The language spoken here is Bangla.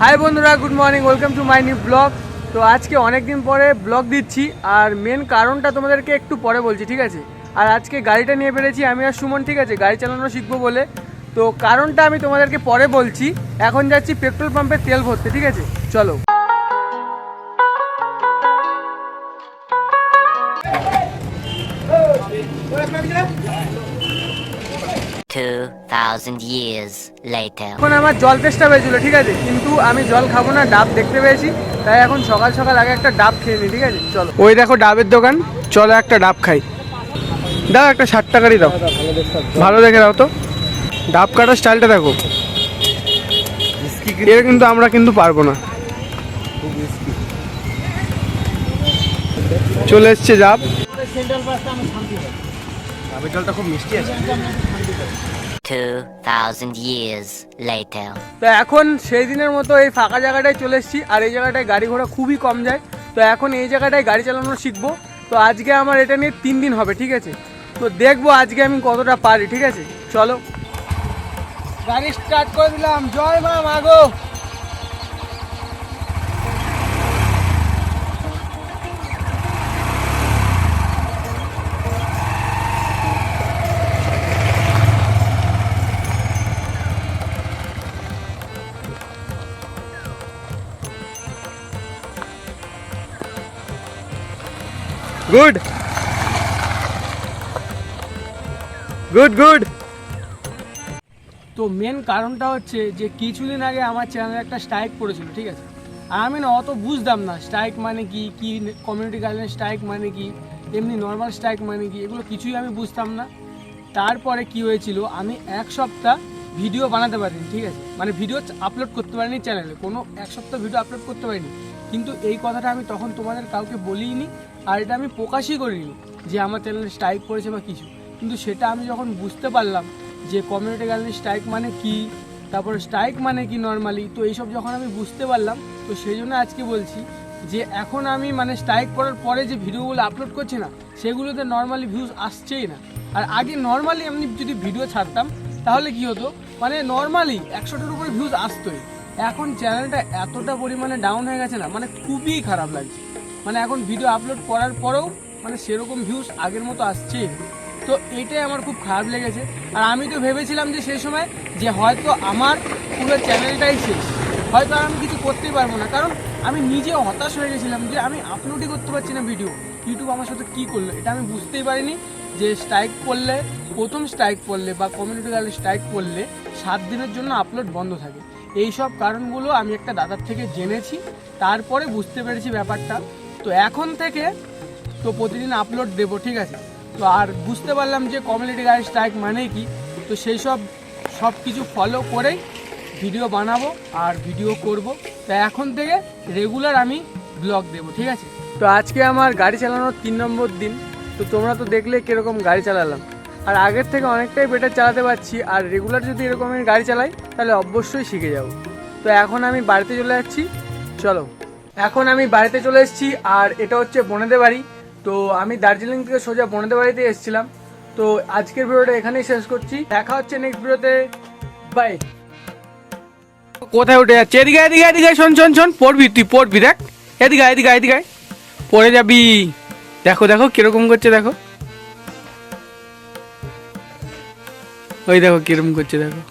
হাই বন্ধুরা, good morning, welcome to my new blog. তো আজকে অনেক দিন পরে ব্লগ দিচ্ছি, আর মেন কারণটা তোমাদেরকে একটু পরে বলছি, ঠিক আছে। আর আজকে গাড়িটা নিয়ে পেরেছি আমি আর সুমন, ঠিক আছে, গাড়ি চালানো শিখবো বলে। তো কারণটা আমি তোমাদেরকে পরে বলছি। এখন যাচ্ছি পেট্রোল পাম্পে তেল ভরতে, ঠিক আছে, চলো। 2000 years later. এখন আমার জল তেষ্টা পেয়েছিল, ঠিক আছে, কিন্তু আমি জল খাবো না, ডাব দেখতে পেয়েছি, তাই এখন সকাল সকাল আগে একটা ডাব খেয়ে নিই, ঠিক আছে, চলো। ওই দেখো ডাবের দোকান, চলো একটা ডাব খাই। দাও একটা 60 টাকারই দাও, ভালো দেখে দাও তো। ডাব কাটার স্টাইলটা দেখো, এর কিন্তু আমরা কিন্তু পারবো না। চলে এসছে ডাব। ডাবের জলটা খুব মিষ্টি আছে। 2000 years later. তো এখন সেই দিনের মতো এই ফাঁকা জায়গাটায় চলে এসেছি, আর এই জায়গাটায় গাড়ি ঘোড়া খুবই কম যায়। তো এখন এই জায়গাটায় গাড়ি চালানো শিখবো। তো আজকে আমার এটা নিয়ে 3 দিন হবে, ঠিক আছে। তো দেখবো আজকে আমি কতটা পারি, ঠিক আছে, চলো। গাড়ি স্টার্ট করে দিলাম, জয় মা মাগো। Good good good. তো মেন কারণটা হচ্ছে যে কিছুদিন আগে আমার চ্যানেলে একটা স্ট্রাইক পড়েছিল, ঠিক আছে। আর আমি না অত বুঝতাম না স্ট্রাইক মানে কি, কমিউনিটি গাইডলাইন স্ট্রাইক মানে কি, এমনি নর্মাল স্ট্রাইক মানে কি, এগুলো কিছুই আমি বুঝতাম না। তারপরে কি হয়েছিল, আমি 1 সপ্তাহ ভিডিও বানাতে পারিনি, ঠিক আছে, মানে ভিডিও আপলোড করতে পারিনি চ্যানেলে, কোনো 1 সপ্তাহ ভিডিও আপলোড করতে পারিনি। কিন্তু এই কথাটা আমি তখন তোমাদের কাউকে বলিনি, আর এটা আমি প্রকাশই করিনি যে আমার চ্যানেলে স্ট্রাইক পড়েছে বা কিছু। কিন্তু সেটা আমি যখন বুঝতে পারলাম যে কমিউনিটি গাইডলাইন স্ট্রাইক মানে কি, তারপরে স্ট্রাইক মানে কি নর্মালি, তো এইসব যখন আমি বুঝতে পারলাম, তো সেই জন্য আজকে বলছি যে এখন আমি মানে স্ট্রাইক করার পরে যে ভিডিওগুলো আপলোড করছি না, সেগুলোতে নর্মালি ভিউজ আসছেই না। আর আগে নর্মালি এমনি যদি ভিডিও ছাড়তাম তাহলে কি হতো, মানে নর্মালি 100টার উপরে ভিউজ আসতোই। এখন চ্যানেলটা এতটা পরিমাণে ডাউন হয়ে গেছে না, মানে খুবই খারাপ লাগছে। মানে এখন ভিডিও আপলোড করার পরেও মানে সেরকম ভিউজ আগের মতো আসছেই না। তো এটাই আমার খুব খারাপ লেগেছে। আর আমি তো ভেবেছিলাম যে সেই সময় যে হয়তো আমার পুরো চ্যানেলটাই শেষ, হয়তো আর আমি কিছু করতেই পারবো না, কারণ আমি নিজে হতাশ হয়ে গেছিলাম যে আমি আপলোডই করতে পারছি না ভিডিও। ইউটিউব আমার সাথে কী করলো এটা আমি বুঝতেই পারিনি যে স্ট্রাইক পড়লে, প্রথম স্ট্রাইক পড়লে বা কমিউনিটি গাইডলাইন স্ট্রাইক পড়লে 7 দিনের জন্য আপলোড বন্ধ থাকে। এই সব কারণগুলো আমি একটা দাদার থেকে জেনেছি, তারপরে বুঝতে পেরেছি ব্যাপারটা। তো এখন থেকে তো প্রতিদিন আপলোড দেবো, ঠিক আছে। তো আর বুঝতে পারলাম যে কমিউনিটি গাইড স্ট্রাইক মানে কি, তো সেই সব কিছু ফলো করেই ভিডিও বানাবো আর ভিডিও করব। তো এখন থেকে রেগুলার আমি ব্লগ দেবো, ঠিক আছে। তো আজকে আমার গাড়ি চালানোর 3 নম্বর দিন। তো তোমরা তো দেখলে কীরকম গাড়ি চালালাম, আর আগের থেকে অনেকটাই বেটার চালাতে পারছি। আর রেগুলার যদি এরকমের গাড়ি চালাই তাহলে অবশ্যই শিখে যাব। তো এখন আমি বাড়িতে চলে যাচ্ছি, চলো। এখন আমি বাড়িতে চলে এসেছি, আর এটা হচ্ছে বোনেদের বাড়ি। তো আমি দার্জিলিং থেকে সোজা বোনেদের বাড়িতে এসেছিলাম। তো আজকের ভিডিওটা এখানেই শেষ করছি, দেখা হচ্ছে নেক্সট ভিডিওতে, বাই। কোথায় উঠে যাচ্ছে? এদিকে এদিকে এদিকে, শোন শোন শোন, পড়বি তুই, পড়বি, দেখ এদিকে এদিকে এদিকে, পড়ে যাবি। দেখো দেখো কিরকম করছে, দেখো ওই দেখো কিরকম করছে, দেখো।